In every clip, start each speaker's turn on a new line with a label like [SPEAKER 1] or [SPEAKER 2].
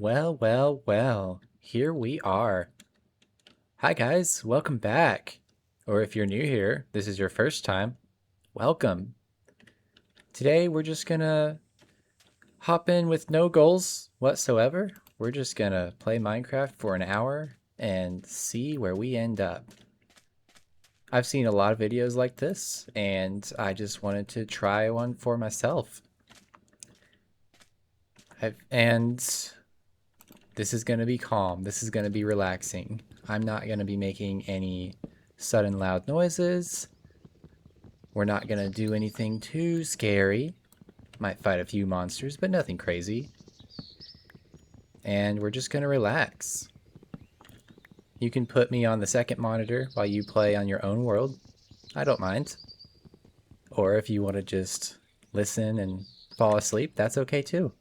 [SPEAKER 1] Well, well, well, here we are. Hi, guys, welcome back. Or if you're new here, this is your first time, welcome. Today, we're just gonna hop in with no goals whatsoever. We're just gonna play Minecraft for an hour and see where we end up. I've seen a lot of videos like this, and I just wanted to try one for myself. And this is going to be calm. This is going to be relaxing. I'm not going to be making any sudden loud noises. We're not going to do anything too scary. Might fight a few monsters, but nothing crazy. And we're just going to relax. You can put me on the second monitor while you play on your own world. I don't mind. Or if you want to just listen and fall asleep, that's okay too.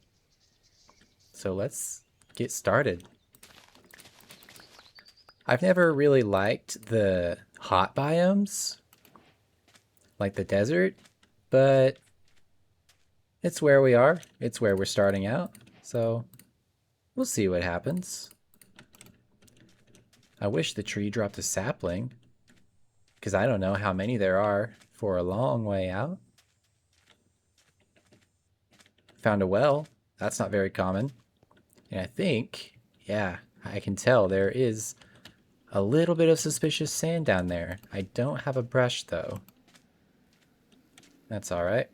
[SPEAKER 1] So let's get started. I've never really liked the hot biomes, like the desert, but it's where we are. It's where we're starting out, so we'll see what happens. I wish the tree dropped a sapling, because I don't know how many there are for a long way out. Found a well. That's not very common. And I think, yeah, I can tell there is a little bit of suspicious sand down there. I don't have a brush, though. That's all right.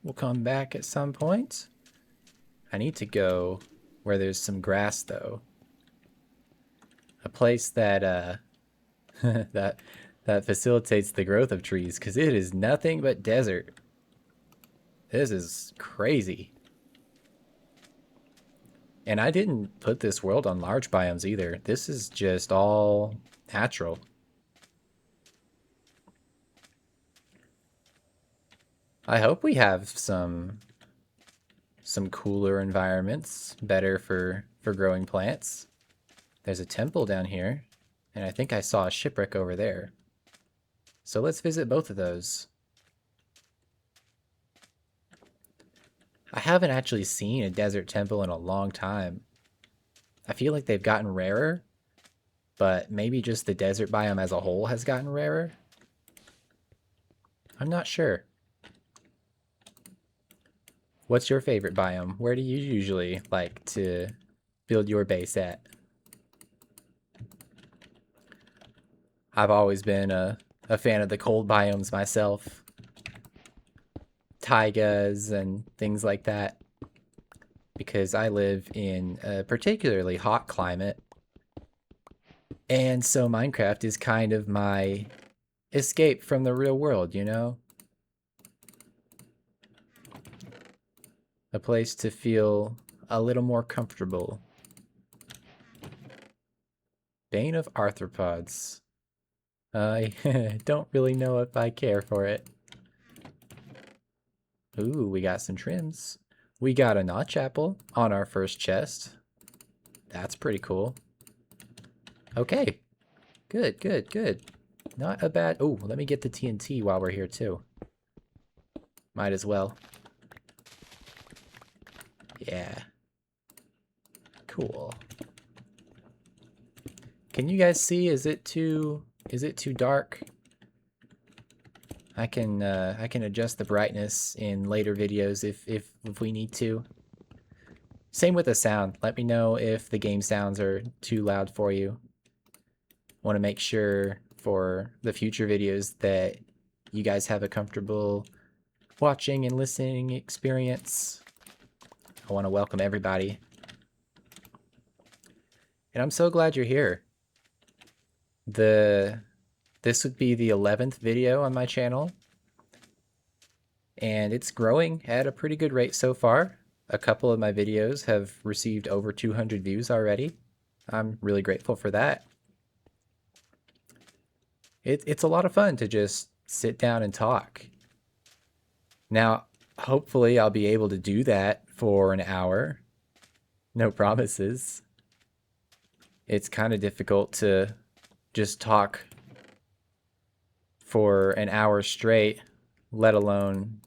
[SPEAKER 1] We'll come back at some point. I need to go where there's some grass, though. A place that that facilitates the growth of trees, because it is nothing but desert. This is crazy. And I didn't put this world on large biomes either. This is just all natural. I hope we have some cooler environments, better for growing plants. There's a temple down here, and I think I saw a shipwreck over there. So let's visit both of those. I haven't actually seen a desert temple in a long time. I feel like they've gotten rarer, but maybe just the desert biome as a whole has gotten rarer. I'm not sure. What's your favorite biome? Where do you usually like to build your base at? I've always been a fan of the cold biomes myself. Taigas and things like that. Because I live in a particularly hot climate. And so Minecraft is kind of my escape from the real world, you know? A place to feel a little more comfortable. Bane of Arthropods. I don't really know if I care for it. Ooh, we got some trims. We got a notch apple on our first chest. That's pretty cool. Okay. Good, good, good. Not a bad... Oh, let me get the TNT while we're here too. Might as well. Yeah. Cool. Can you guys see? Is it too dark? I can adjust the brightness in later videos if we need to. Same with the sound. Let me know if the game sounds are too loud for you. Want to make sure for the future videos that you guys have a comfortable watching and listening experience. I want to welcome everybody. And I'm so glad you're here. This would be the 11th video on my channel. And it's growing at a pretty good rate so far. A couple of my videos have received over 200 views already. I'm really grateful for that. It's a lot of fun to just sit down and talk. Now, hopefully I'll be able to do that for an hour. No promises. It's kind of difficult to just talk for an hour straight, let alone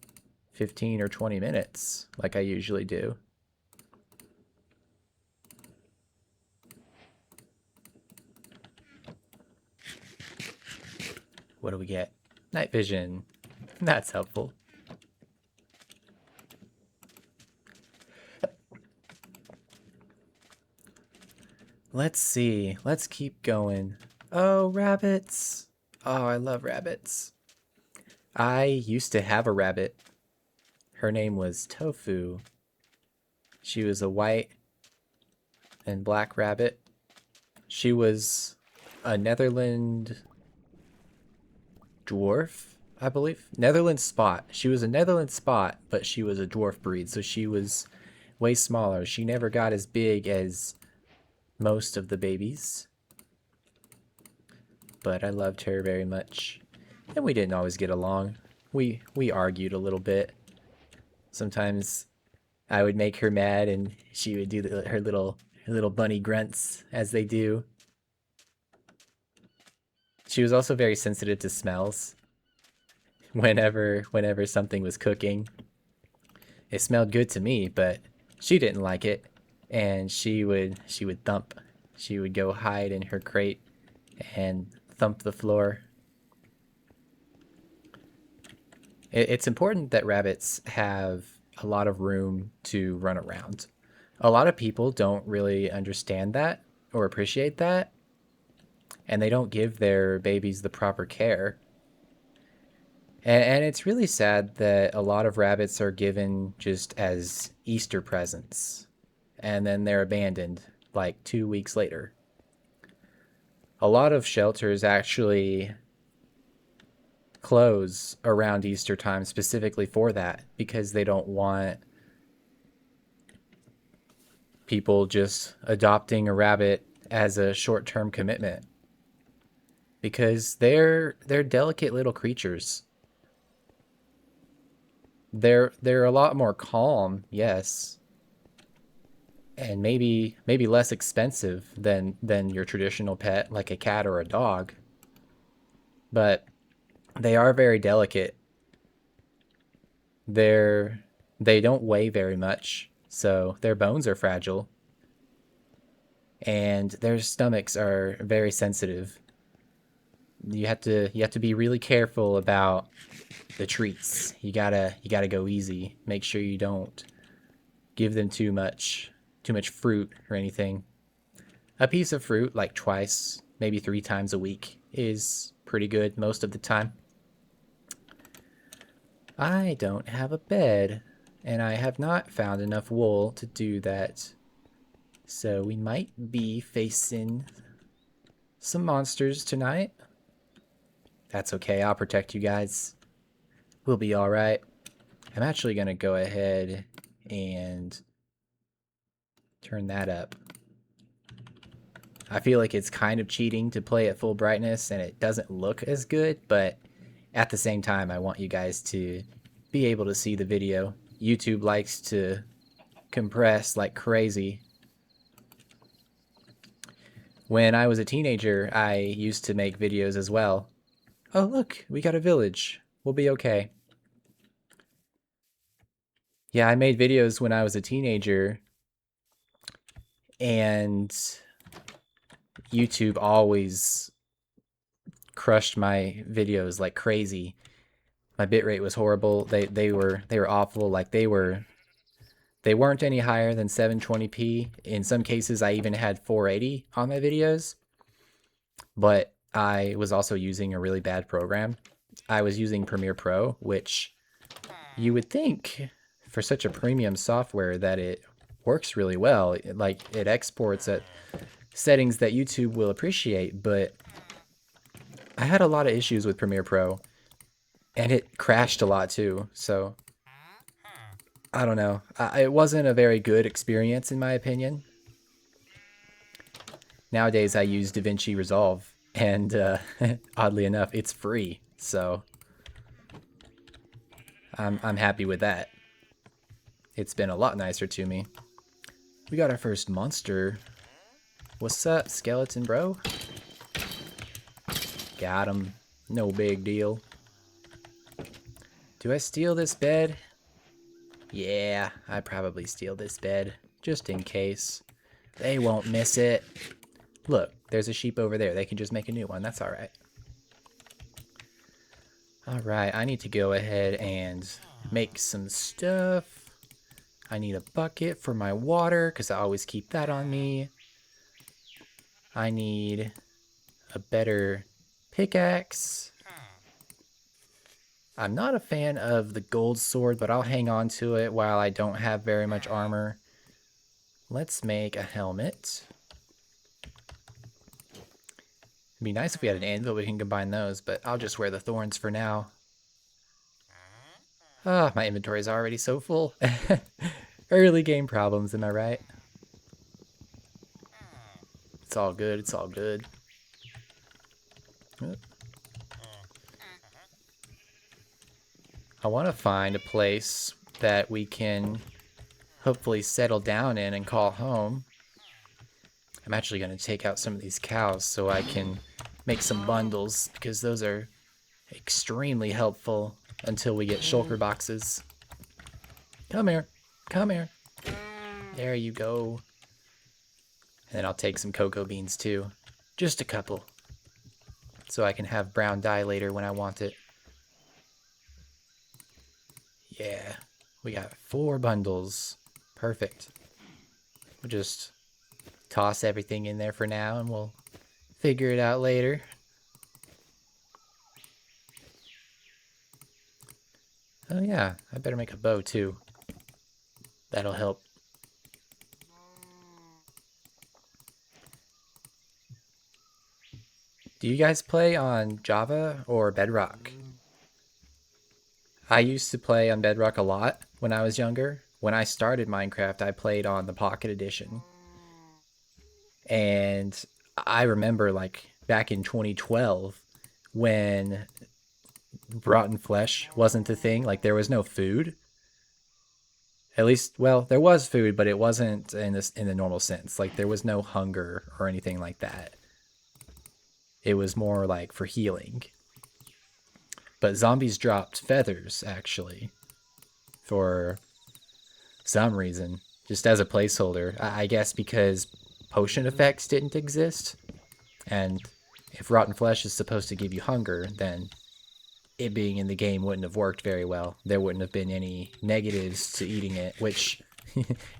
[SPEAKER 1] 15 or 20 minutes like I usually do. What do we get? Night vision. That's helpful. Let's see. Let's keep going. Oh, rabbits. Oh, I love rabbits. I used to have a rabbit. Her name was Tofu. She was a white and black rabbit. She was a Netherland dwarf, I believe. Netherland spot. She was a Netherland spot, but she was a dwarf breed, so she was way smaller. She never got as big as most of the babies. But I loved her very much. And we didn't always get along. We argued a little bit. Sometimes I would make her mad and she would do her little bunny grunts as they do. She was also very sensitive to smells. Whenever something was cooking, it smelled good to me, but she didn't like it, and she would thump. She would go hide in her crate and thump the floor. It's important that rabbits have a lot of room to run around. A lot of people don't really understand that or appreciate that, and they don't give their babies the proper care. And it's really sad that a lot of rabbits are given just as Easter presents, and then they're abandoned like 2 weeks later. A lot of shelters actually close around Easter time specifically for that because they don't want people just adopting a rabbit as a short-term commitment, because they're delicate little creatures. They're a lot more calm, yes, and maybe less expensive than your traditional pet like a cat or a dog, but they are very delicate. They don't weigh very much, so their bones are fragile, and their stomachs are very sensitive. You have to be really careful about the treats. You gotta go easy. Make sure you don't give them too much fruit or anything. A piece of fruit like twice, maybe 3 times a week is pretty good most of the time. I don't have a bed, and I have not found enough wool to do that. So we might be facing some monsters tonight. That's okay, I'll protect you guys. We'll be alright. I'm actually gonna go ahead and turn that up. I feel like it's kind of cheating to play at full brightness and it doesn't look as good, but at the same time, I want you guys to be able to see the video. YouTube likes to compress like crazy. When I was a teenager, I used to make videos as well. Oh, look, we got a village. We'll be okay. Yeah, I made videos when I was a teenager, and YouTube always crushed my videos like crazy. My bitrate was horrible. They were awful. Like they weren't any higher than 720p. In some cases, I even had 480 on my videos. But I was also using a really bad program. I was using Premiere Pro, which you would think for such a premium software that it works really well. It exports at settings that YouTube will appreciate, but I had a lot of issues with Premiere Pro, and it crashed a lot too. So I don't know. It wasn't a very good experience in my opinion. Nowadays I use DaVinci Resolve, and oddly enough, it's free. So I'm happy with that. It's been a lot nicer to me. We got our first monster. What's up, skeleton bro? Got him. No big deal. Do I steal this bed? Yeah, I probably steal this bed, just in case. They won't miss it. Look, there's a sheep over there. They can just make a new one. That's alright. Alright, I need to go ahead and make some stuff. I need a bucket for my water, because I always keep that on me. I need a better pickaxe. I'm not a fan of the gold sword, but I'll hang on to it while I don't have very much armor. Let's make a helmet. It'd be nice if we had an anvil, we can combine those, but I'll just wear the thorns for now. Ah, my inventory is already so full. Early game problems, am I right? It's all good, it's all good. I want to find a place that we can hopefully settle down in and call home. I'm actually going to take out some of these cows so I can make some bundles, because those are extremely helpful until we get shulker boxes. Come here. Come here. There you go. And then I'll take some cocoa beans too. Just a couple. So I can have brown dye later when I want it. Yeah. We got 4 bundles. Perfect. We'll just toss everything in there for now and we'll figure it out later. Oh yeah, I better make a bow too. That'll help. Do you guys play on Java or Bedrock? I used to play on Bedrock a lot when I was younger. When I started Minecraft, I played on the Pocket Edition. And I remember, like, back in 2012 when rotten flesh wasn't the thing, like there was no food. At least, well, there was food, but it wasn't in the normal sense. Like there was no hunger or anything like that. It was more like for healing. But zombies dropped feathers, actually, for some reason, just as a placeholder. I guess because potion effects didn't exist. And if rotten flesh is supposed to give you hunger, then it being in the game wouldn't have worked very well. There wouldn't have been any negatives to eating it, which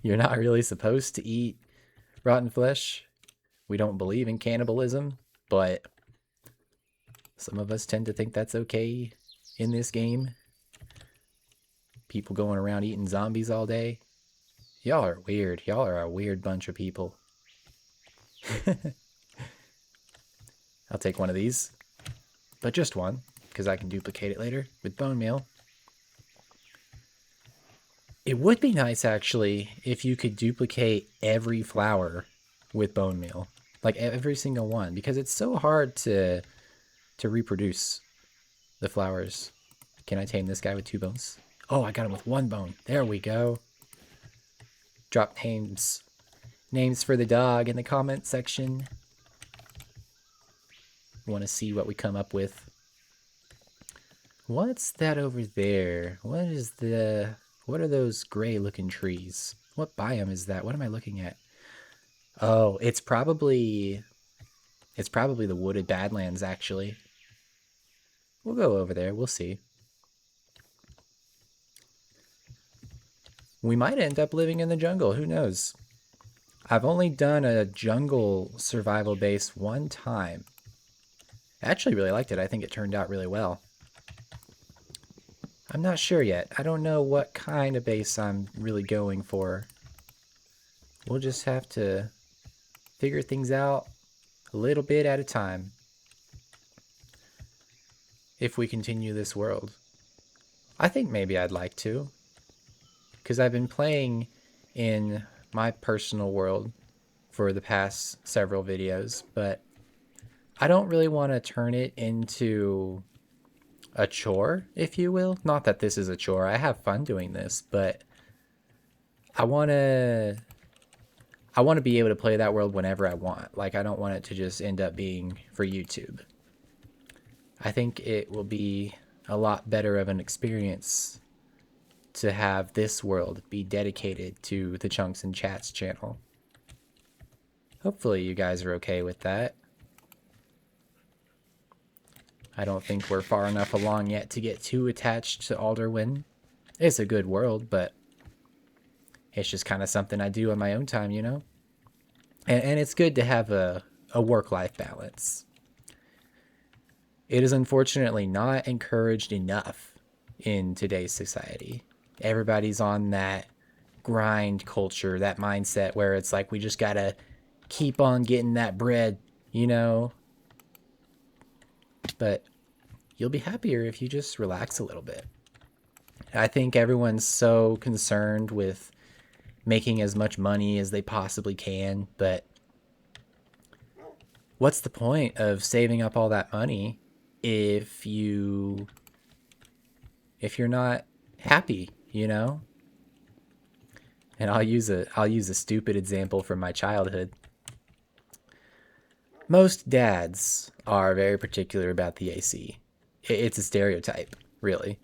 [SPEAKER 1] you're not really supposed to eat rotten flesh. We don't believe in cannibalism, but some of us tend to think that's okay in this game. People going around eating zombies all day. Y'all are weird. Y'all are a weird bunch of people. I'll take one of these, but just one, because I can duplicate it later with bone meal. It would be nice, actually, if you could duplicate every flower with bone meal. Like every single one, because it's so hard to reproduce the flowers. Can I tame this guy with 2 bones? Oh, I got him with 1 bone. There we go. Drop names for the dog in the comment section. Want to see what we come up with. What's that over there? What are those gray looking trees? What biome is that? What am I looking at? Oh, it's probably the wooded badlands, actually. We'll go over there. We'll see. We might end up living in the jungle. Who knows? I've only done a jungle survival base 1 time. I actually really liked it. I think it turned out really well. I'm not sure yet. I don't know what kind of base I'm really going for. We'll just have to figure things out a little bit at a time. If we continue this world. I think maybe I'd like to. Because I've been playing in my personal world for the past several videos, but I don't really want to turn it into a chore, if you will. Not that this is a chore. I have fun doing this, but I want to be able to play that world whenever I want. Like, I don't want it to just end up being for YouTube. I think it will be a lot better of an experience to have this world be dedicated to the Chunks and Chats channel. Hopefully you guys are okay with that. I don't think we're far enough along yet to get too attached to Alderwyn. It's a good world, but it's just kind of something I do on my own time, you know? And it's good to have a work-life balance. It is unfortunately not encouraged enough in today's society. Everybody's on that grind culture, that mindset where it's like we just gotta keep on getting that bread, you know? But you'll be happier if you just relax a little bit. I think everyone's so concerned with making as much money as they possibly can, but what's the point of saving up all that money if you're not happy, you know? And I'll use a stupid example from my childhood. Most dads are very particular about the AC. It's a stereotype, really.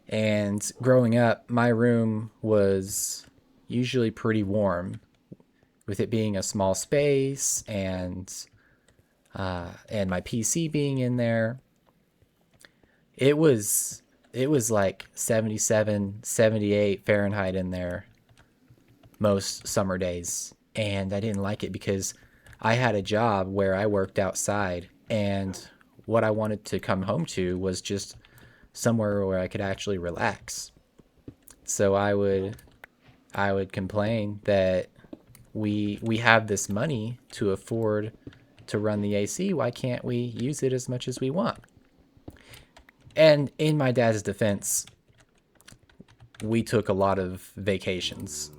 [SPEAKER 1] And growing up, my room was usually pretty warm, with it being a small space and my PC being in there. It was like 77, 78 Fahrenheit in there most summer days, and I didn't like it because I had a job where I worked outside, and what I wanted to come home to was just somewhere where I could actually relax. So I would complain that we have this money to afford to run the AC. Why can't we use it as much as we want? And in my dad's defense, we took a lot of vacations.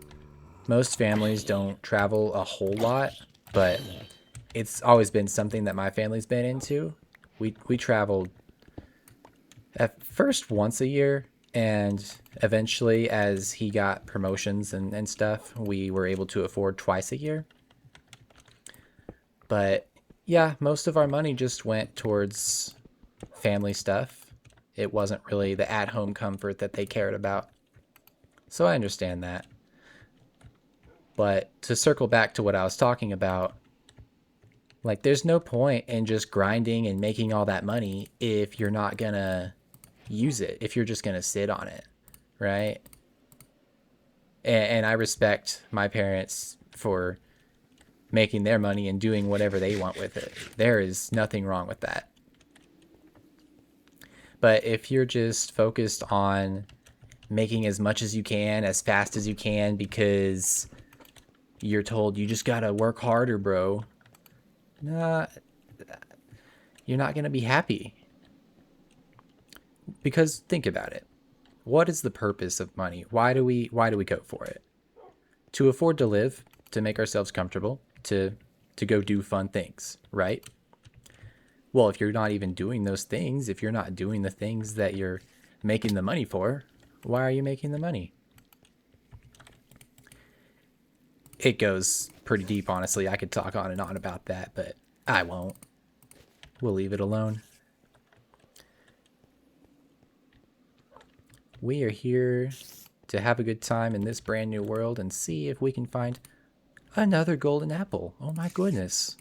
[SPEAKER 1] Most families don't travel a whole lot, but it's always been something that my family's been into. We traveled at first once a year, and eventually, as he got promotions and stuff, we were able to afford twice a year. But yeah, most of our money just went towards family stuff. It wasn't really the at home comfort that they cared about. So I understand that. But to circle back to what I was talking about, like, there's no point in just grinding and making all that money if you're not gonna use it, if you're just gonna sit on it, right? And I respect my parents for making their money and doing whatever they want with it. There is nothing wrong with that. But if you're just focused on making as much as you can, as fast as you can, because you're told you just gotta work harder, bro, nah, you're not gonna be happy. Because think about it. What is the purpose of money? Why do we go for it? To afford to live, to make ourselves comfortable, to go do fun things, right? Well, if you're not even doing those things, if you're not doing the things that you're making the money for, why are you making the money? It goes pretty deep, honestly. I could talk on and on about that, but I won't. We'll leave it alone. We are here to have a good time in this brand new world and see if we can find another golden apple. Oh my goodness.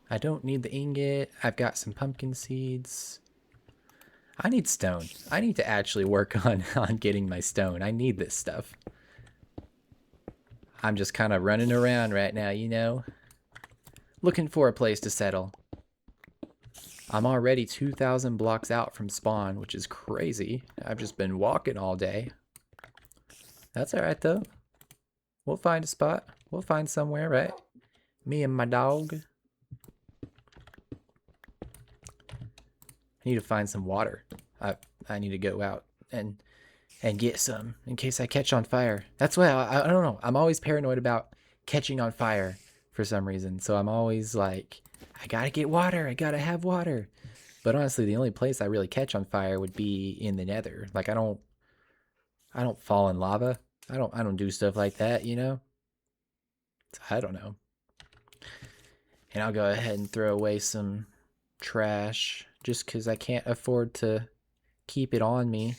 [SPEAKER 1] I don't need the ingot. I've got some pumpkin seeds. I need stone. I need to actually work on getting my stone. I need this stuff. I'm just kind of running around right now, you know? Looking for a place to settle. I'm already 2,000 blocks out from spawn, which is crazy. I've just been walking all day. That's alright though. We'll find a spot. We'll find somewhere, right? Me and my dog. I need to find some water. I need to go out and get some in case I catch on fire. That's why I don't know. I'm always paranoid about catching on fire for some reason. So I'm always like, I gotta get water. I gotta have water. But honestly, the only place I really catch on fire would be in the Nether. Like I don't fall in lava. I don't do stuff like that, you know? So I don't know. And I'll go ahead and throw away some trash just because I can't afford to keep it on me.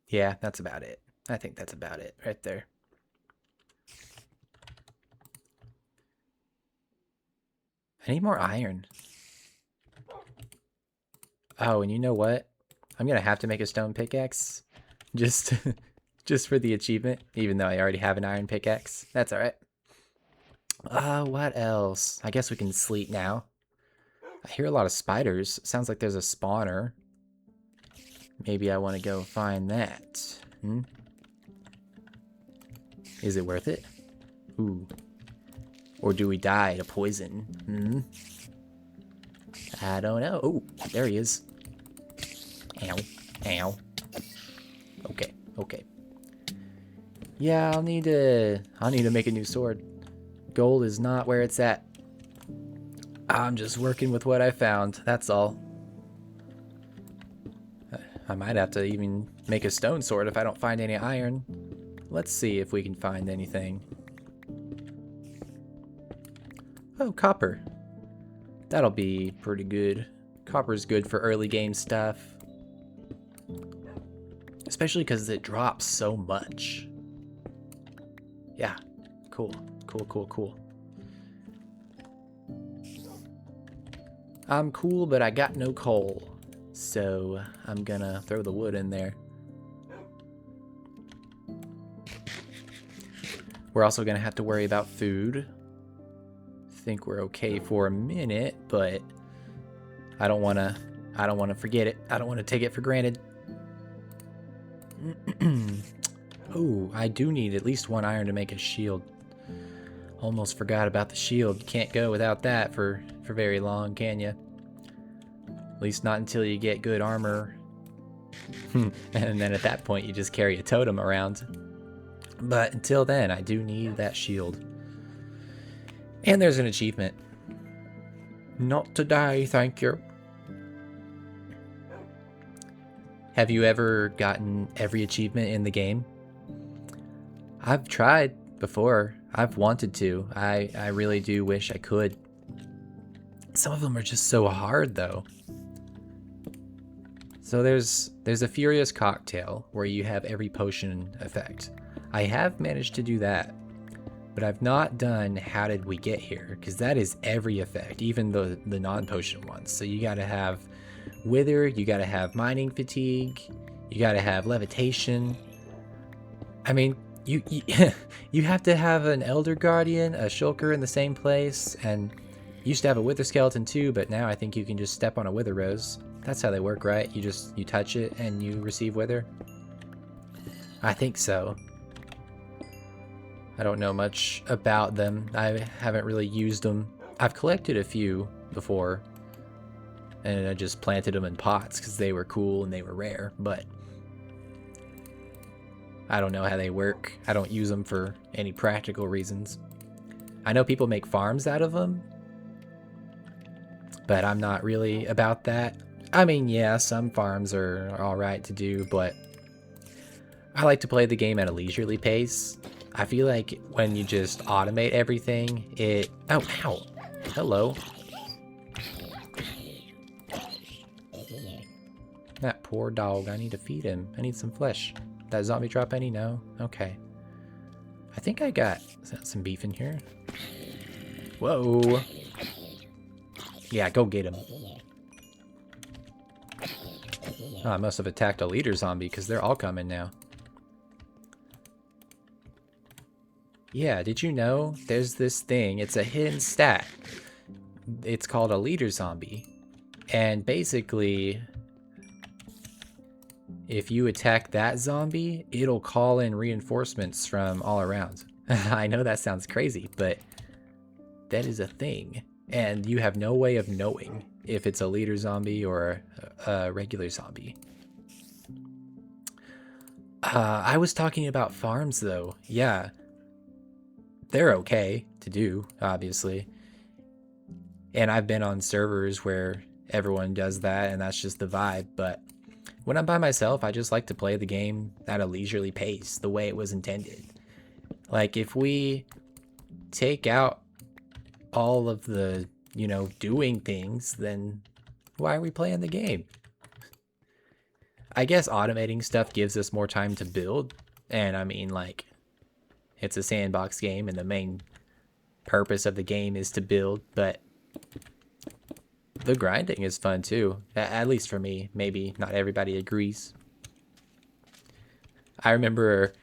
[SPEAKER 1] Yeah, that's about it. I think that's about it right there. I need more iron. Oh, and you know what? I'm gonna have to make a stone pickaxe. Just just for the achievement, even though I already have an iron pickaxe. That's alright. What else? I guess we can sleep now. I hear a lot of spiders. Sounds like there's a spawner. Maybe I want to go find that. Is it worth it? Ooh. Or do we die to poison? I don't know. Oh, there he is. Ow. Ow. Okay. Okay. Yeah, I'll need to make a new sword. Gold is not where it's at. I'm just working with what I found. That's all. I might have to even make a stone sword if I don't find any iron. Let's see if we can find anything. Oh, copper. That'll be pretty good. Copper's good for early game stuff. Especially because it drops so much. Yeah, cool. Cool. I'm cool, but I got no coal. So I'm gonna throw the wood in there. We're also gonna have to worry about food. Think we're okay for a minute, but I don't wanna forget it. I don't wanna take it for granted. Oh, I do need at least one iron to make a shield. Almost forgot about the shield. You can't go without that for very long, can you? At least not until you get good armor. And then at that point, you just carry a totem around. But until then, I do need that shield. And there's an achievement. Not today, thank you. Have you ever gotten every achievement in the game? I've tried before. I've wanted to. I really do wish I could. Some of them are just so hard, though. So there's a Furious Cocktail where you have every potion effect. I have managed to do that, but I've not done How Did We Get Here, because that is every effect, even the non-potion ones. So you gotta have Wither, you gotta have Mining Fatigue, you gotta have Levitation. I mean, you you have to have an Elder Guardian, a Shulker in the same place, and you used to have a Wither Skeleton too, but now I think you can just step on a Wither Rose. That's how they work, right? You touch it and you receive Wither? I think so. I don't know much about them. I haven't really used them. I've collected a few before, and I just planted them in pots because they were cool and they were rare, but I don't know how they work. I don't use them for any practical reasons. I know people make farms out of them, but I'm not really about that. I mean, yeah, some farms are alright to do, but I like to play the game at a leisurely pace. I feel like when you just automate everything, it... Oh, ow! Hello. That poor dog, I need to feed him. I need some flesh. That zombie drop any? No? Okay. I think I got some beef in here. Whoa! Yeah, go get him. Oh, I must have attacked a leader zombie because they're all coming now. Yeah, did you know there's this thing? It's a hidden stat. It's called a leader zombie. And basically, if you attack that zombie, it'll call in reinforcements from all around. I know that sounds crazy, but that is a thing. And you have no way of knowing if it's a leader zombie or a regular zombie. I was talking about farms though. Yeah. They're okay to do, obviously. And I've been on servers where everyone does that and that's just the vibe. But when I'm by myself, I just like to play the game at a leisurely pace, the way it was intended. Like if we take out all of the, you know, doing things, then why are we playing the game? I guess automating stuff gives us more time to build. And I mean, like, it's a sandbox game and the main purpose of the game is to build, but the grinding is fun too. At least for me. Maybe not everybody agrees. I remember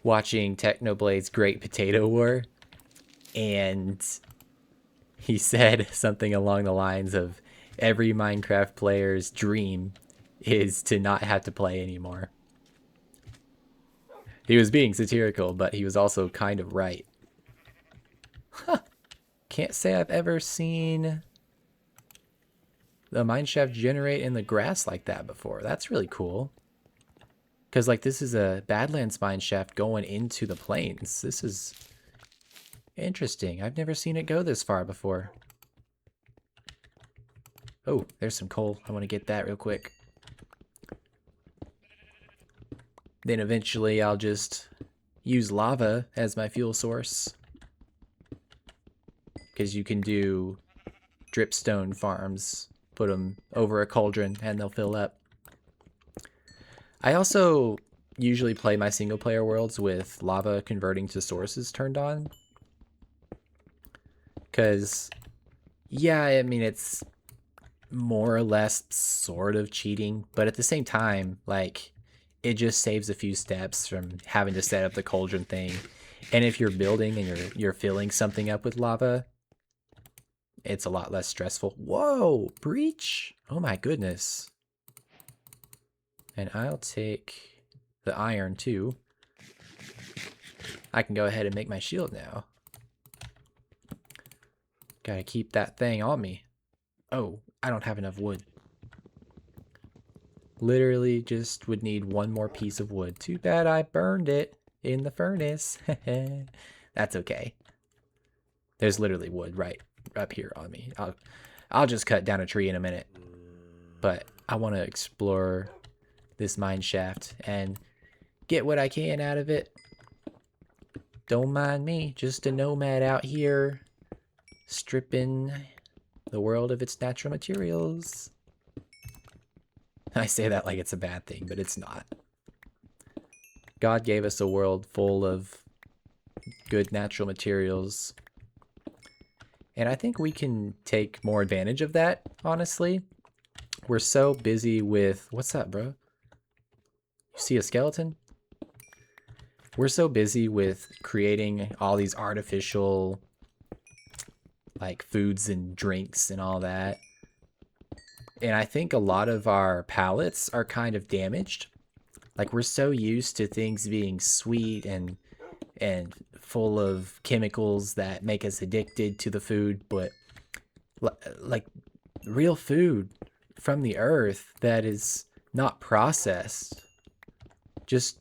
[SPEAKER 1] watching Technoblade's Great Potato War, and he said something along the lines of every Minecraft player's dream is to not have to play anymore. He was being satirical, but he was also kind of right. Huh. Can't say I've ever seen the mineshaft generate in the grass like that before. That's really cool. Because, like, this is a Badlands mineshaft going into the plains. This is interesting. I've never seen it go this far before. Oh, there's some coal. I want to get that real quick. Then eventually I'll just use lava as my fuel source. Because you can do dripstone farms. Put them over a cauldron and they'll fill up. I also usually play my single player worlds with lava converting to sources turned on. Because, yeah, I mean, it's more or less sort of cheating. But at the same time, like, it just saves a few steps from having to set up the cauldron thing. And if you're building and you're filling something up with lava, it's a lot less stressful. Whoa, breach. Oh my goodness. And I'll take the iron too. I can go ahead and make my shield now. Gotta keep that thing on me. Oh, I don't have enough wood. Literally just would need one more piece of wood. Too bad I burned it in the furnace. That's okay. There's literally wood right up here on me. I'll just cut down a tree in a minute. But I want to explore this mine shaft and get what I can out of it. Don't mind me, just a nomad out here stripping the world of its natural materials. I say that like it's a bad thing, but it's not. God gave us a world full of good natural materials. And I think we can take more advantage of that, honestly. We're so busy with... What's that, bro? You see a skeleton? We're so busy with creating all these artificial, like, foods and drinks and all that. And I think a lot of our palates are kind of damaged. Like, we're so used to things being sweet and full of chemicals that make us addicted to the food, but like real food from the earth that is not processed, just,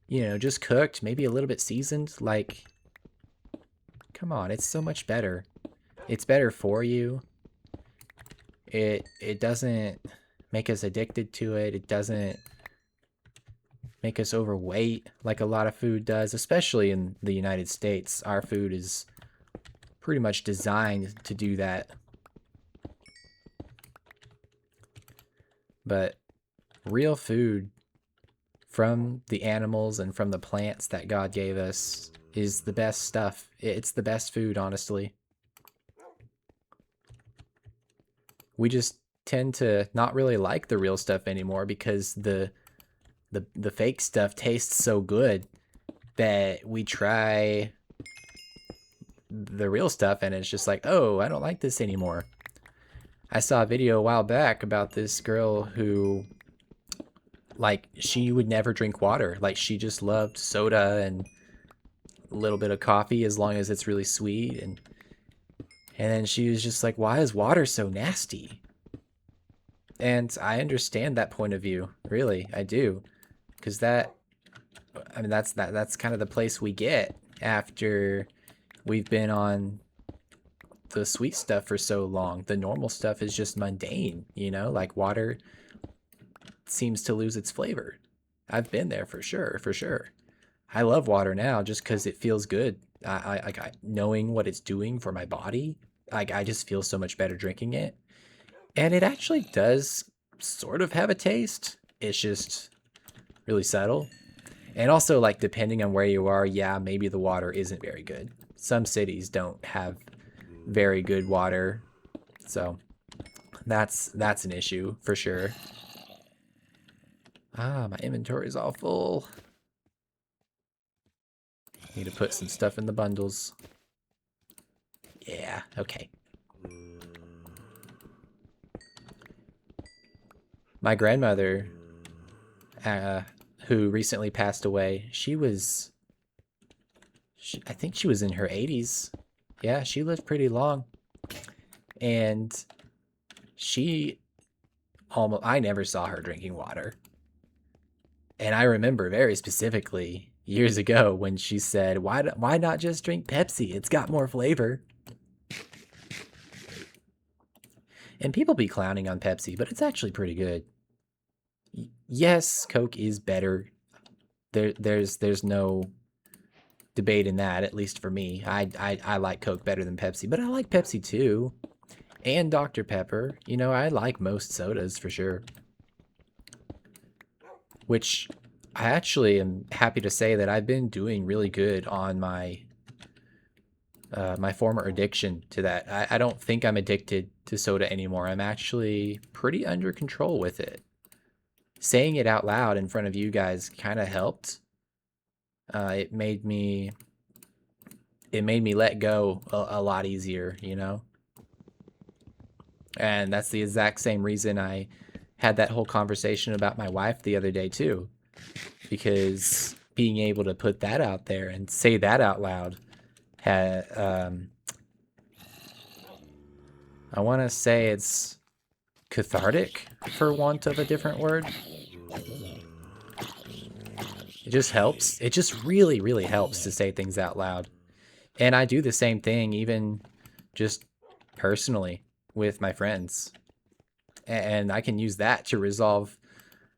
[SPEAKER 1] you know, just cooked, maybe a little bit seasoned, like, come on, it's so much better. It's better for you. It doesn't make us addicted to it. It doesn't make us overweight like a lot of food does, especially in the United States. Our food is pretty much designed to do that. But real food from the animals and from the plants that God gave us is the best stuff. It's the best food, honestly. We just tend to not really like the real stuff anymore because the fake stuff tastes so good that we try the real stuff and it's just like, oh, I don't like this anymore. I saw a video a while back about this girl who, like, she would never drink water. Like, she just loved soda and a little bit of coffee as long as it's really sweet. And then she was just like, why is water so nasty? And I understand that point of view. Really, I do. Because that, I mean, that's kind of the place we get after we've been on the sweet stuff for so long. The normal stuff is just mundane, you know? Like, water seems to lose its flavor. I've been there for sure, for sure. I love water now just because it feels good. I knowing what it's doing for my body, like, I just feel so much better drinking it. And it actually does sort of have a taste. It's just really subtle. And also, like, depending on where you are, yeah, maybe the water isn't very good. Some cities don't have very good water. So That's an issue for sure. Ah, my inventory is all full. Need to put some stuff in the bundles. Yeah, okay. My grandmother, who recently passed away, I think she was in her 80s. Yeah, she lived pretty long. And I never saw her drinking water. And I remember very specifically years ago when she said, why not just drink Pepsi? It's got more flavor. And people be clowning on Pepsi, but it's actually pretty good. Yes, Coke is better. There's no debate in that, at least for me. I like Coke better than Pepsi, but I like Pepsi too. And Dr. Pepper. You know, I like most sodas for sure. Which I actually am happy to say that I've been doing really good on my my former addiction to that. I don't think I'm addicted to soda anymore. I'm actually pretty under control with it. Saying it out loud in front of you guys kind of helped. It made me let go a lot easier, you know? And that's the exact same reason I had that whole conversation about my wife the other day too. Because being able to put that out there and say that out loud had I want to say it's cathartic, for want of a different word. It just helps. It just really, really helps to say things out loud. And I do the same thing, even just personally with my friends. And I can use that to resolve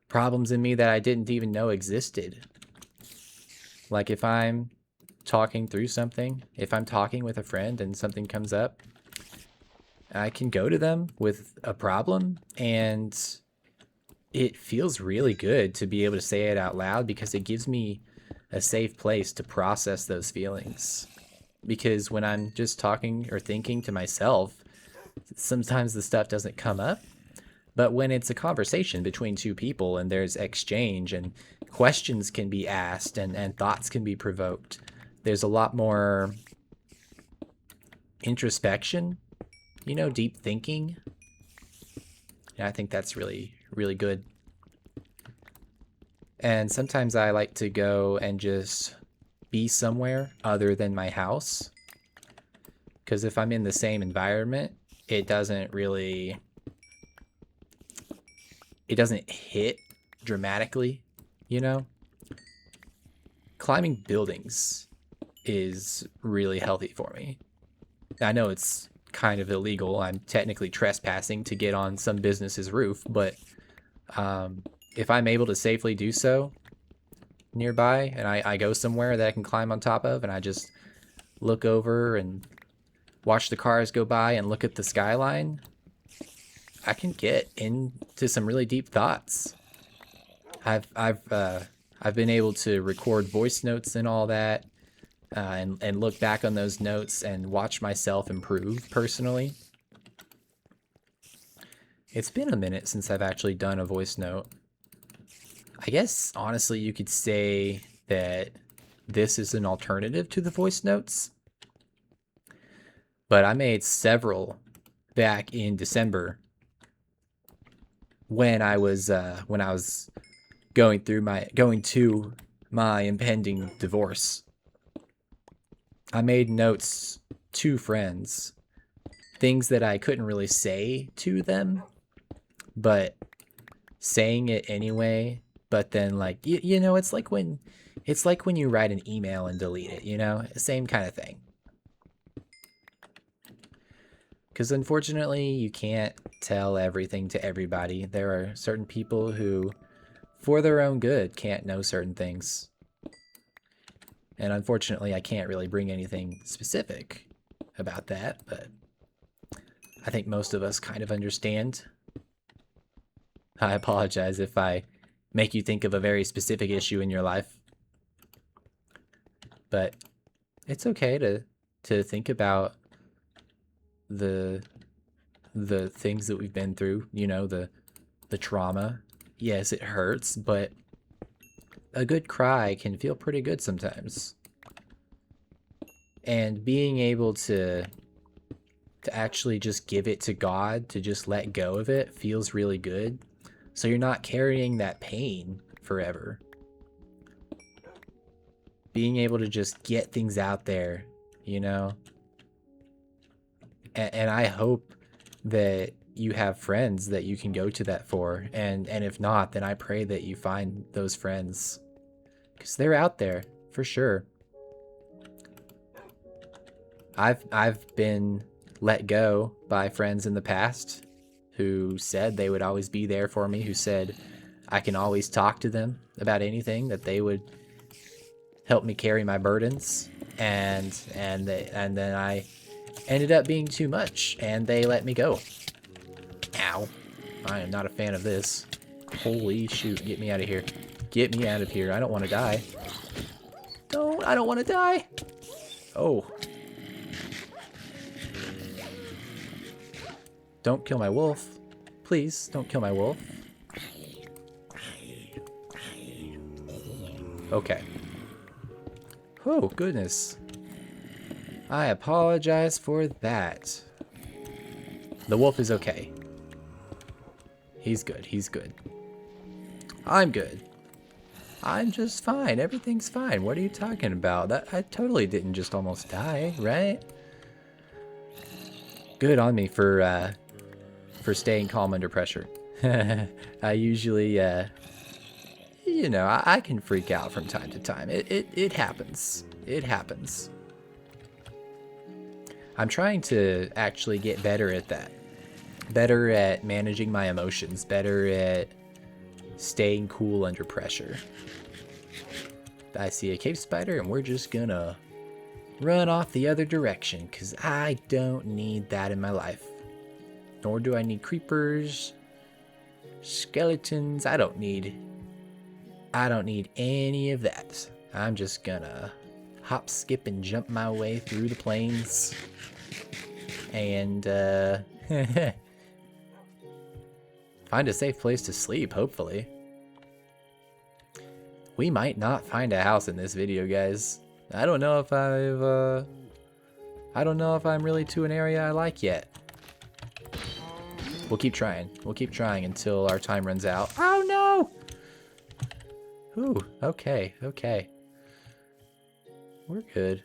[SPEAKER 1] problems in me that I didn't even know existed. Like if I'm talking through something, if I'm talking with a friend and something comes up, I can go to them with a problem, and it feels really good to be able to say it out loud because it gives me a safe place to process those feelings. Because when I'm just talking or thinking to myself, sometimes the stuff doesn't come up. But when it's a conversation between two people and there's exchange and questions can be asked and thoughts can be provoked, there's a lot more introspection, you know, deep thinking. And I think that's really, really good. And sometimes I like to go and just be somewhere other than my house. Because if I'm in the same environment, it doesn't hit dramatically, you know? Climbing buildings is really healthy for me. I know it's kind of illegal. I'm technically trespassing to get on some business's roof, but if I'm able to safely do so nearby and I go somewhere that I can climb on top of and I just look over and watch the cars go by and look at the skyline, I can get into some really deep thoughts. I've been able to record voice notes and all that, and look back on those notes and watch myself improve personally. It's been a minute since I've actually done a voice note. I guess honestly you could say that this is an alternative to the voice notes. But I made several back in December when I was going to my impending divorce. I made notes to friends, things that I couldn't really say to them, but saying it anyway. But then, like, you know, it's like when you write an email and delete it, you know, same kind of thing. Because unfortunately, you can't tell everything to everybody. There are certain people who, for their own good, can't know certain things. And unfortunately, I can't really bring anything specific about that, but I think most of us kind of understand. I apologize if I make you think of a very specific issue in your life. But it's okay to think about the the things that we've been through, you know, the trauma. Yes, it hurts, but a good cry can feel pretty good sometimes. And being able to actually just give it to God, to just let go of it, feels really good. So you're not carrying that pain forever. Being able to just get things out there, you know? And I hope that you have friends that you can go to that for. And if not, then I pray that you find those friends. Because they're out there, for sure. I've been let go by friends in the past who said they would always be there for me, who said I can always talk to them about anything, that they would help me carry my burdens, and then I ended up being too much and they let me go. Ow. I am not a fan of this. Holy shoot, get me out of here. Get me out of here. I don't want to die. I don't want to die. Oh. Don't kill my wolf. Please, don't kill my wolf. Okay. Oh, goodness. I apologize for that. The wolf is okay. He's good. He's good. I'm good. I'm just fine. Everything's fine. What are you talking about? I totally didn't just almost die, right? Good on me for staying calm under pressure. I usually, you know, I can freak out from time to time. It happens. It happens. I'm trying to actually get better at that. Better at managing my emotions. Better at staying cool under pressure. I see a cave spider and we're just gonna run off the other direction because I don't need that in my life. Nor do I need creepers, skeletons. I don't need any of that. I'm just gonna hop, skip, and jump my way through the plains. And find a safe place to sleep, hopefully. We might not find a house in this video, guys. I don't know if I don't know if I'm really to an area I like yet. We'll keep trying. We'll keep trying until our time runs out. Oh no! Ooh, okay, okay. We're good.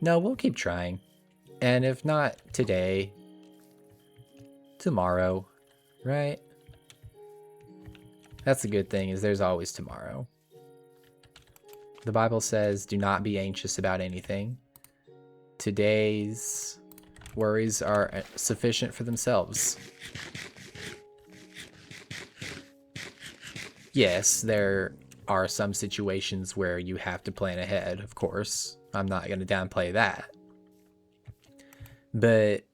[SPEAKER 1] No, we'll keep trying. And if not today, tomorrow, right? That's the good thing, is there's always tomorrow. The Bible says, do not be anxious about anything. Today's worries are sufficient for themselves. Yes, there are some situations where you have to plan ahead, of course. I'm not going to downplay that. But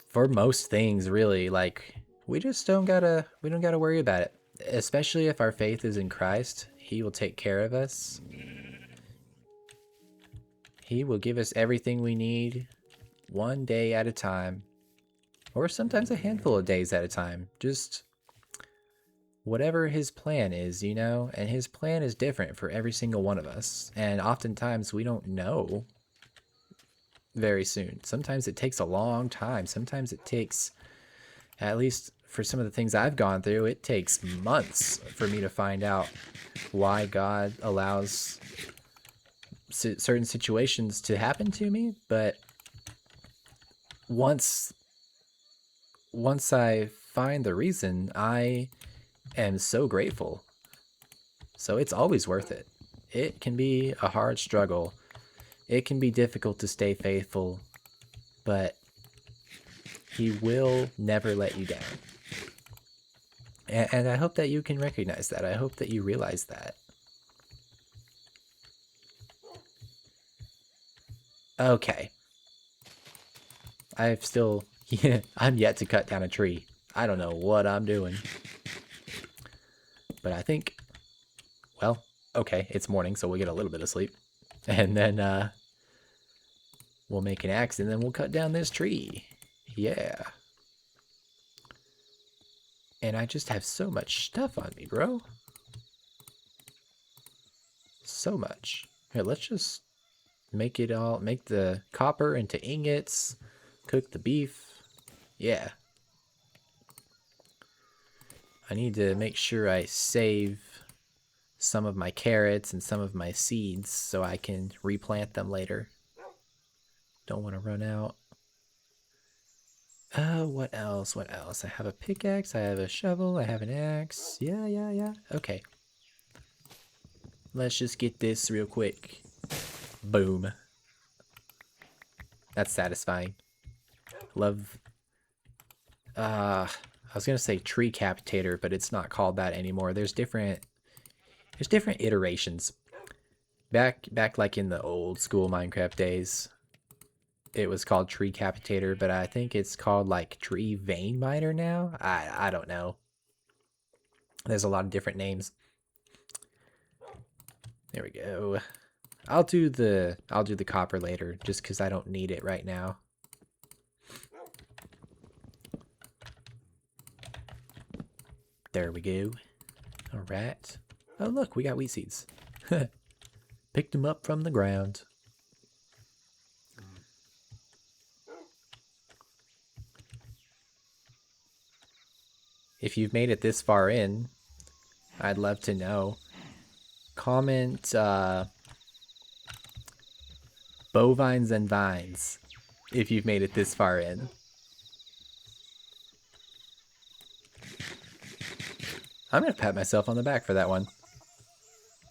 [SPEAKER 1] for most things, really, like, we don't gotta worry about it. Especially if our faith is in Christ, He will take care of us. He will give us everything we need, one day at a time, or sometimes a handful of days at a time. Just whatever His plan is, you know? And His plan is different for every single one of us. And oftentimes we don't know very soon. Sometimes it takes a long time. Sometimes it takes, at least for some of the things I've gone through, it takes months for me to find out why God allows certain situations to happen to me. But once I find the reason, I am so grateful. So it's always worth it. It can be a hard struggle. It can be difficult to stay faithful, but He will never let you down. And I hope that you can recognize that. I hope that you realize that. Okay. I'm yet to cut down a tree. I don't know what I'm doing. But I think, well, okay, it's morning, so we'll get a little bit of sleep. And then, We'll make an axe and then we'll cut down this tree. Yeah. And I just have so much stuff on me, bro. So much. Here, let's just make the copper into ingots, cook the beef. Yeah. I need to make sure I save some of my carrots and some of my seeds so I can replant them later. Don't want to run out. What else? What else? I have a pickaxe, I have a shovel, I have an axe. Yeah. Okay. Let's just get this real quick. Boom. That's satisfying. Love... I was gonna say tree capitator, but it's not called that anymore. There's different iterations. Back like in the old school Minecraft days, it was called tree capitator, but I think it's called like tree vein miner now. I don't know. There's a lot of different names. There we go. I'll do the copper later just because I don't need it right now. There we go. All right. Oh look, we got wheat seeds. Picked them up from the ground. If you've made it this far in, I'd love to know. Comment bovines and vines if you've made it this far in. I'm gonna pat myself on the back for that one.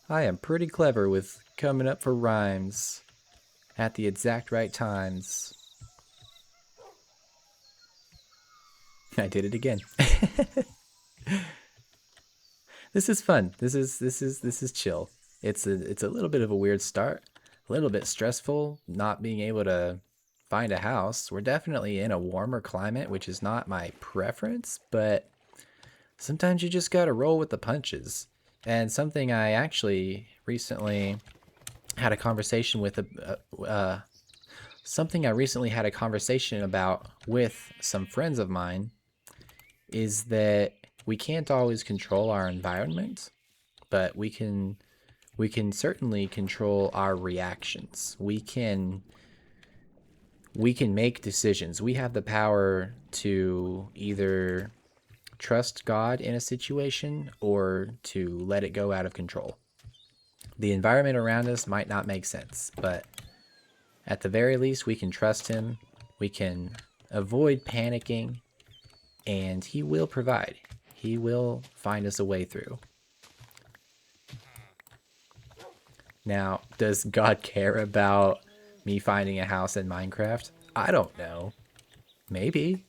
[SPEAKER 1] I am pretty clever with coming up for rhymes at the exact right times. I did it again. This is fun. This is chill. It's a little bit of a weird start, a little bit stressful not being able to find a house. We're definitely in a warmer climate, which is not my preference, but sometimes you just gotta roll with the punches. And something I actually recently had a conversation with something I recently had a conversation about with some friends of mine is that we can't always control our environment, but we can certainly control our reactions. We can make decisions. We have the power to either trust God in a situation or to let it go out of control. The environment around us might not make sense, but at the very least, we can trust Him. We can avoid panicking, and He will provide. He will find us a way through. Now, does God care about me finding a house in Minecraft? I don't know. Maybe.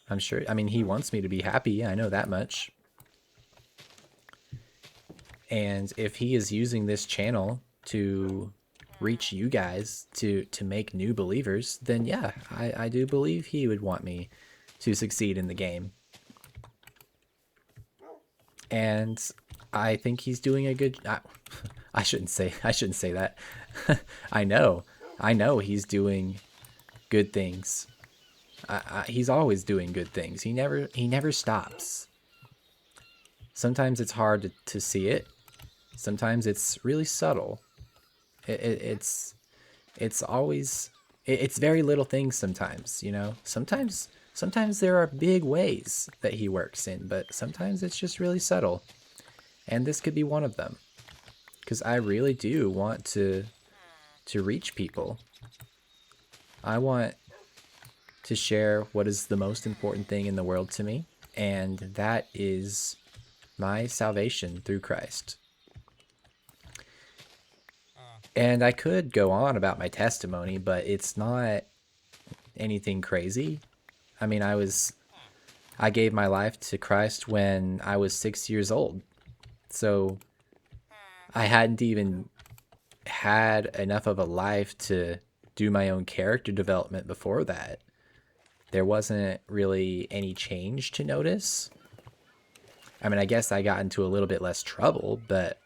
[SPEAKER 1] I'm sure. I mean, He wants me to be happy. I know that much. And if He is using this channel to reach you guys, to make new believers, then yeah, I do believe He would want me to succeed in the game. And I think He's doing a good... I shouldn't say that. I know He's doing good things. He's always doing good things. He never stops. Sometimes it's hard to see it. Sometimes it's really subtle. It's very little things sometimes, you know. Sometimes there are big ways that He works in, but sometimes it's just really subtle. And this could be one of them. Because I really do want to reach people. I want to share what is the most important thing in the world to me, and that is my salvation through Christ. And I could go on about my testimony, but it's not anything crazy. I mean, I gave my life to Christ when I was 6 years old. So I hadn't even had enough of a life to do my own character development before that. There wasn't really any change to notice. I mean, I guess I got into a little bit less trouble, but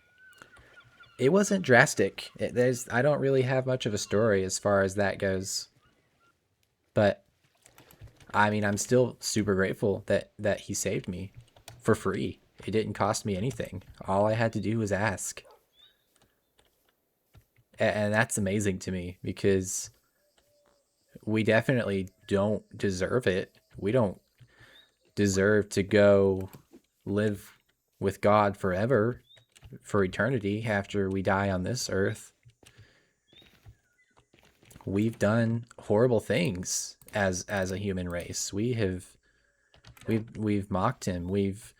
[SPEAKER 1] It wasn't drastic. I don't really have much of a story as far as that goes. But I mean, I'm still super grateful that he saved me for free. It didn't cost me anything. All I had to do was ask. And that's amazing to me because we definitely don't deserve it. We don't deserve to go live with God forever, for eternity after we die on this earth. We've done horrible things as a human race. We've mocked him. We've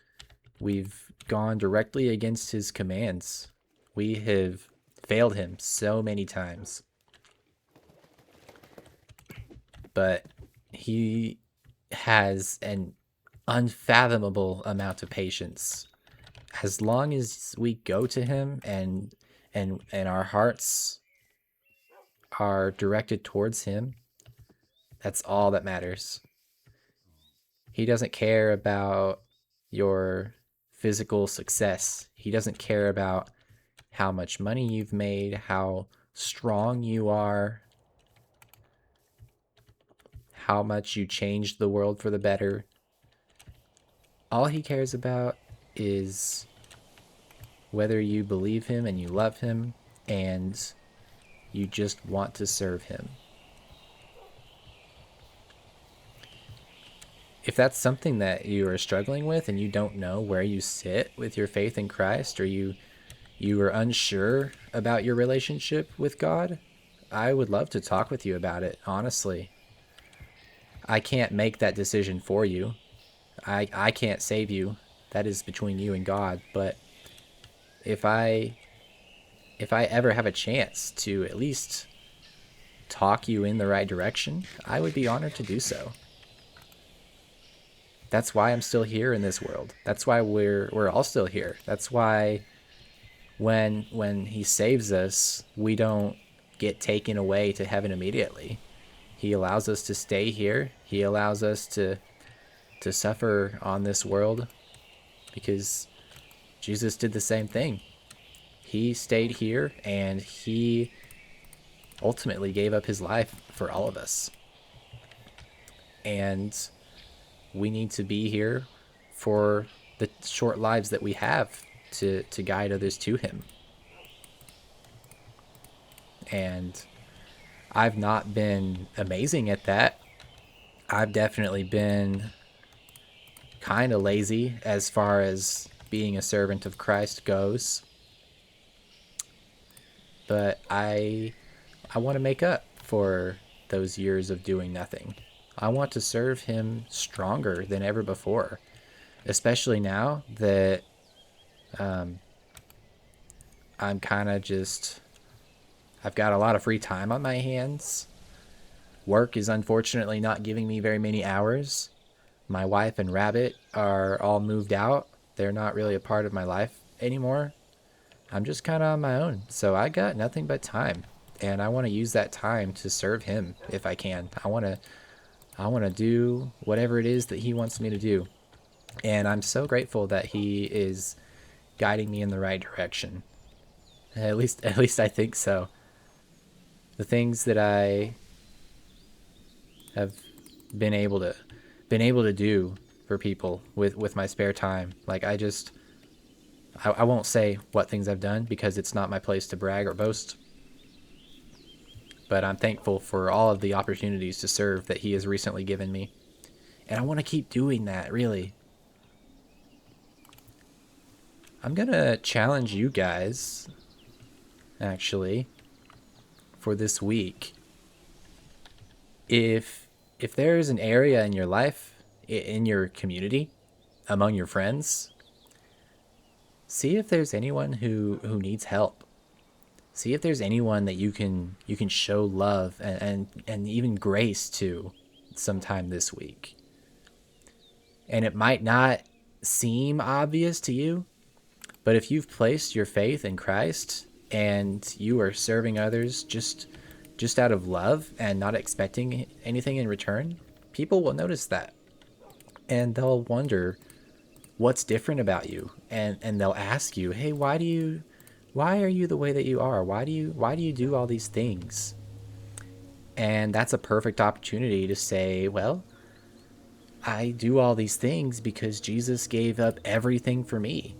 [SPEAKER 1] gone directly against his commands. We have failed him so many times. But he has an unfathomable amount of patience. As long as we go to him and our hearts are directed towards him, that's all that matters. He doesn't care about your physical success. He doesn't care about how much money you've made, how strong you are, how much you changed the world for the better. All he cares about is whether you believe him and you love him and you just want to serve him. If that's something that you are struggling with and you don't know where you sit with your faith in Christ, or you are unsure about your relationship with God, I would love to talk with you about it, honestly. I can't make that decision for you. I can't save you. That is between you and God. But if I ever have a chance to at least talk you in the right direction, I would be honored to do so. That's why I'm still here in this world. That's why we're all still here. That's why when he saves us, we don't get taken away to heaven immediately. He allows us to stay here. He allows us to suffer on this world because Jesus did the same thing. He stayed here and he ultimately gave up his life for all of us. And we need to be here for the short lives that we have to guide others to him. And I've not been amazing at that. I've definitely been kind of lazy as far as being a servant of Christ goes. But I want to make up for those years of doing nothing. I want to serve him stronger than ever before, especially now that I'm kind of just, I've got a lot of free time on my hands. Work is unfortunately not giving me very many hours. My wife and Rabbit are all moved out. They're not really a part of my life anymore. I'm just kind of on my own. So I got nothing but time. And I want to use that time to serve him if I can. I want to do whatever it is that he wants me to do. And I'm so grateful that he is guiding me in the right direction. At least I think so. The things that I have been able to do for people with my spare time. Like I won't say what things I've done because it's not my place to brag or boast. But I'm thankful for all of the opportunities to serve that he has recently given me. And I want to keep doing that, really. I'm going to challenge you guys, actually, for this week. If there's an area in your life, in your community, among your friends, see if there's anyone who needs help. See if there's anyone that you can show love and even grace to sometime this week. And it might not seem obvious to you, but if you've placed your faith in Christ and you are serving others just out of love and not expecting anything in return, people will notice that. And they'll wonder what's different about you. And they'll ask you, hey, why do why are you the way that you are? Why do you do all these things? And that's a perfect opportunity to say, well, I do all these things because Jesus gave up everything for me.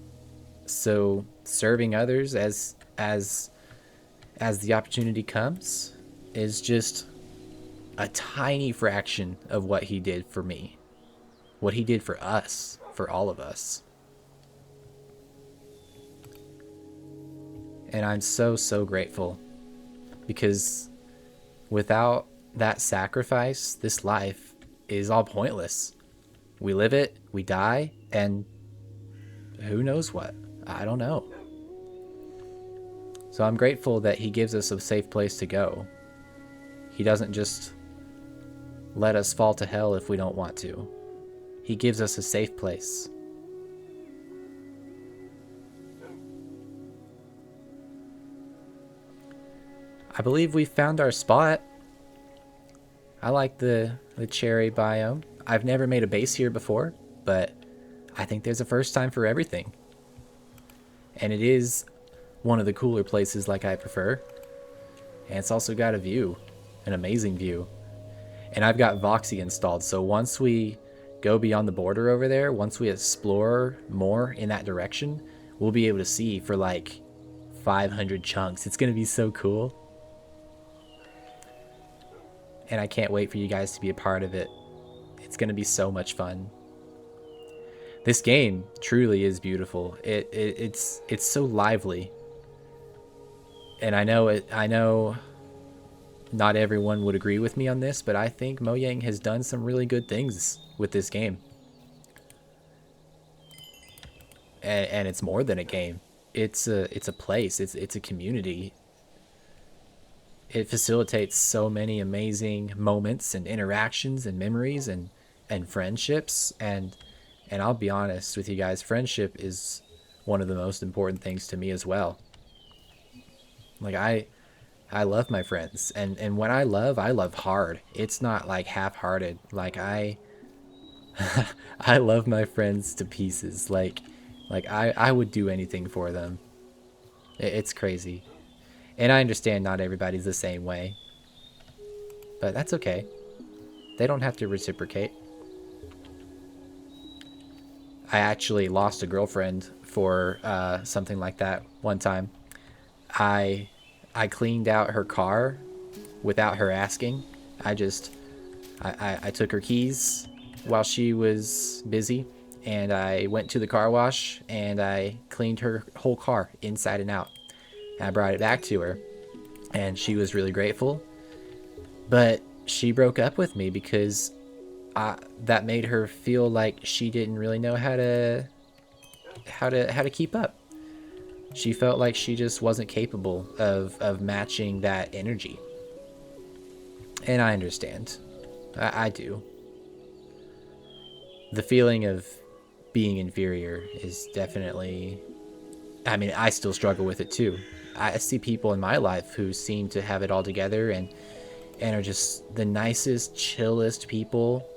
[SPEAKER 1] So serving others as the opportunity comes is just a tiny fraction of what he did for me, what he did for us, for all of us. And I'm so grateful, because without that sacrifice, this life is all pointless. We live it, we die, and who knows what? I don't know. So I'm grateful that he gives us a safe place to go. He doesn't just let us fall to hell if we don't want to. He gives us a safe place. I believe we found our spot. I like the cherry biome. I've never made a base here before, but I think there's a first time for everything. And it is one of the cooler places like I prefer. And it's also got a view, an amazing view. And I've got Voxy installed, so once we go beyond the border over there, once we explore more in that direction, we'll be able to see for like 500 chunks. It's going to be so cool. And I can't wait for you guys to be a part of it. It's going to be so much fun. This game truly is beautiful. It's so lively. And I know not everyone would agree with me on this, but I think Mojang has done some really good things with this game. And it's more than a game. It's a place. It's a community. It facilitates so many amazing moments and interactions and memories and friendships. And I'll be honest with you guys, friendship is one of the most important things to me as well. Like I love my friends, and when I love hard. It's not like half-hearted. Like I love my friends to pieces. Like I would do anything for them. It's crazy. And I understand not everybody's the same way, but that's okay. They don't have to reciprocate. I actually lost a girlfriend for something like that one time. I cleaned out her car without her asking. I took her keys while she was busy, and I went to the car wash and I cleaned her whole car inside and out. And I brought it back to her, and she was really grateful. But she broke up with me because that made her feel like she didn't really know how to keep up. She felt like she just wasn't capable of matching that energy. And I understand. I do. The feeling of being inferior is definitely... I mean, I still struggle with it too. I see people in my life who seem to have it all together and are just the nicest, chillest people.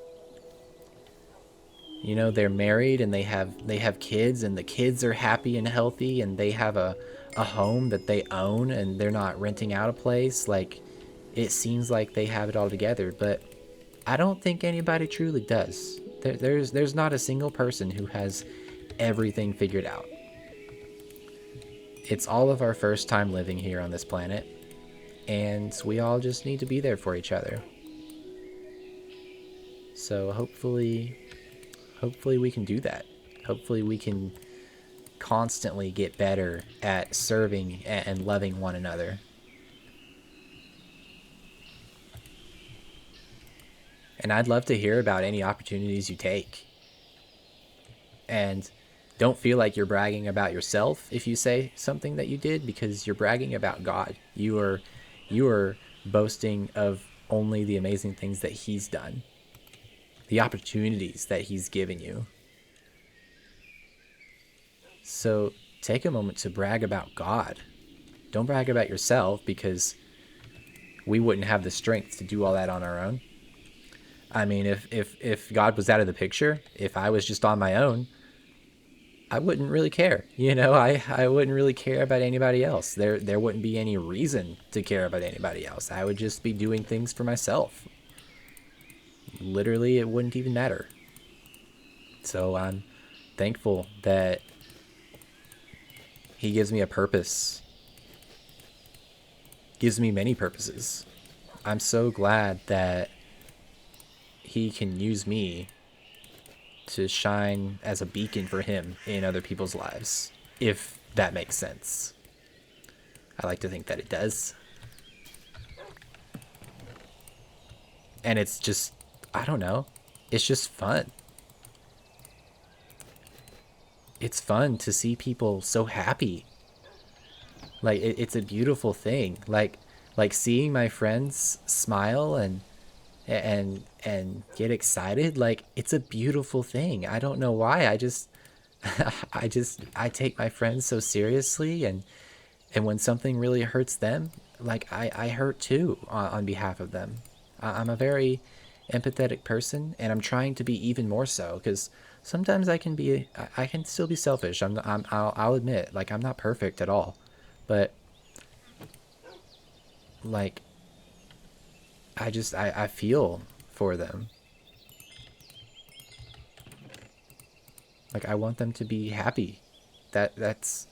[SPEAKER 1] You know, they're married and they have kids, and the kids are happy and healthy, and they have a home that they own, and they're not renting out a place. Like, it seems like they have it all together, but I don't think anybody truly does. There's not a single person who has everything figured out. It's all of our first time living here on this planet, and we all just need to be there for each other. So hopefully we can do that. Hopefully we can constantly get better at serving and loving one another. And I'd love to hear about any opportunities you take. And don't feel like you're bragging about yourself if you say something that you did, because you're bragging about God. You are boasting of only the amazing things that He's done, the opportunities that He's given you. So take a moment to brag about God. Don't brag about yourself, because we wouldn't have the strength to do all that on our own. I mean, if God was out of the picture, if I was just on my own, I wouldn't really care. I wouldn't really care about anybody else. There wouldn't be any reason to care about anybody else. I would just be doing things for myself. Literally, it wouldn't even matter. So I'm thankful that he gives me a purpose, gives me many purposes. I'm so glad that he can use me to shine as a beacon for him in other people's lives, if that makes sense. I like to think that it does. And it's just, I don't know, it's just fun. It's fun to see people so happy. Like it's a beautiful thing. Like seeing my friends smile and get excited. Like it's a beautiful thing. I don't know why. I just I take my friends so seriously, and when something really hurts them, like I hurt too on behalf of them. I'm a very empathetic person, and I'm trying to be even more so because sometimes I can still be selfish. I'll admit, like I'm not perfect at all, but like I feel for them. Like I want them to be happy. That's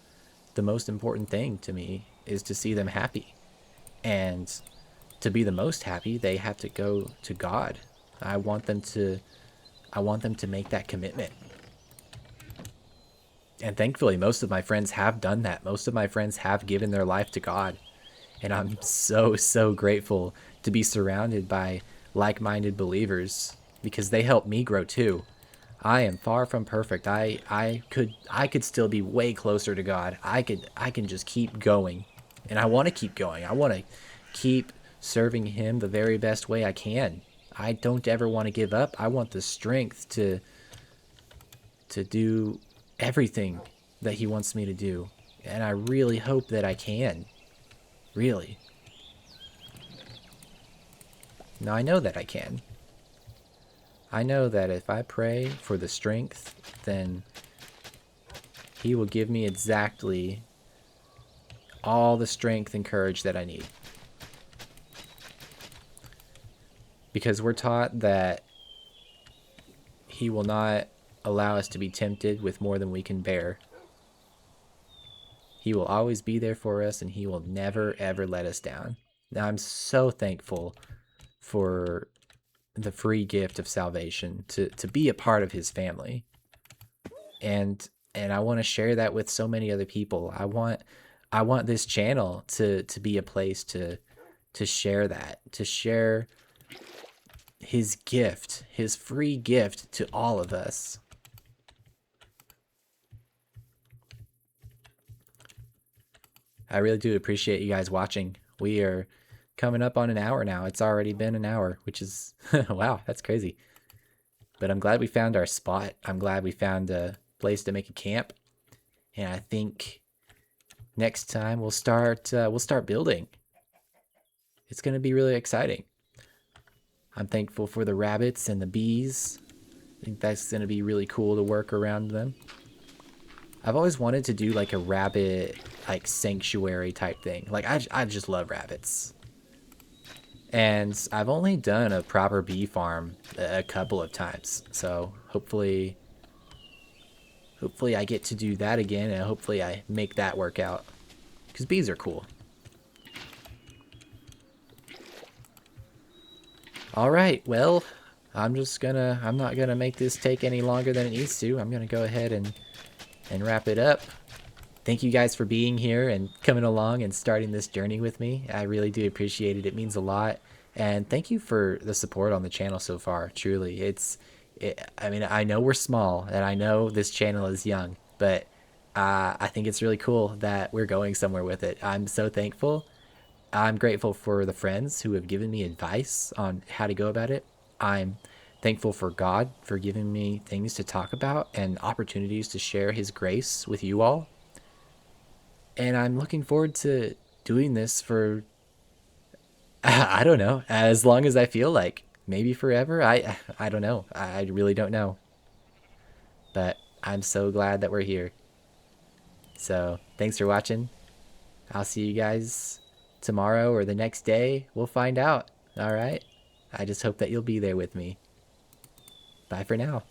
[SPEAKER 1] the most important thing to me, is to see them happy. And to be the most happy, they have to go to God. I want them to I want them to make that commitment. And thankfully, most of my friends have done that. Most of my friends have given their life to God. And I'm so grateful to be surrounded by like-minded believers, because they help me grow too. I am far from perfect. I could still be way closer to God. I can just keep going. And I want to keep going. I want to keep serving him the very best way I can. I don't ever want to give up. I want the strength to do everything that he wants me to do. And I really hope that I can. Really. Now I know that I can. I know that if I pray for the strength, then he will give me exactly all the strength and courage that I need. Because we're taught that he will not allow us to be tempted with more than we can bear. He will always be there for us, and he will never, ever let us down. Now, I'm so thankful for the free gift of salvation, to be a part of his family. And I want to share that with so many other people. I want this channel to be a place to share that, to share his gift, his free gift to all of us. I really do appreciate you guys watching. We are coming up on an hour now. It's already been an hour, which is wow, that's crazy. But I'm glad we found our spot. I'm glad we found a place to make a camp. And I think next time we'll start building. It's going to be really exciting. I'm thankful for the rabbits and the bees. I think that's going to be really cool to work around them. I've always wanted to do like a rabbit like sanctuary type thing. Like I just love rabbits. And I've only done a proper bee farm a couple of times. So hopefully I get to do that again, and hopefully I make that work out. Because bees are cool. Alright, well, I'm not gonna make this take any longer than it needs to. I'm gonna go ahead and wrap it up. Thank you guys for being here and coming along and starting this journey with me. I really do appreciate it. It means a lot. And thank you for the support on the channel so far. Truly, I mean, I know we're small, and I know this channel is young, but I think it's really cool that we're going somewhere with it. I'm so thankful. I'm grateful for the friends who have given me advice on how to go about it. I'm thankful for God for giving me things to talk about and opportunities to share his grace with you all. And I'm looking forward to doing this for I don't know, as long as I feel like. Maybe forever. I don't know. I really don't know. But I'm so glad that we're here. So, thanks for watching. I'll see you guys tomorrow or the next day. We'll find out. All right? I just hope that you'll be there with me. Bye for now.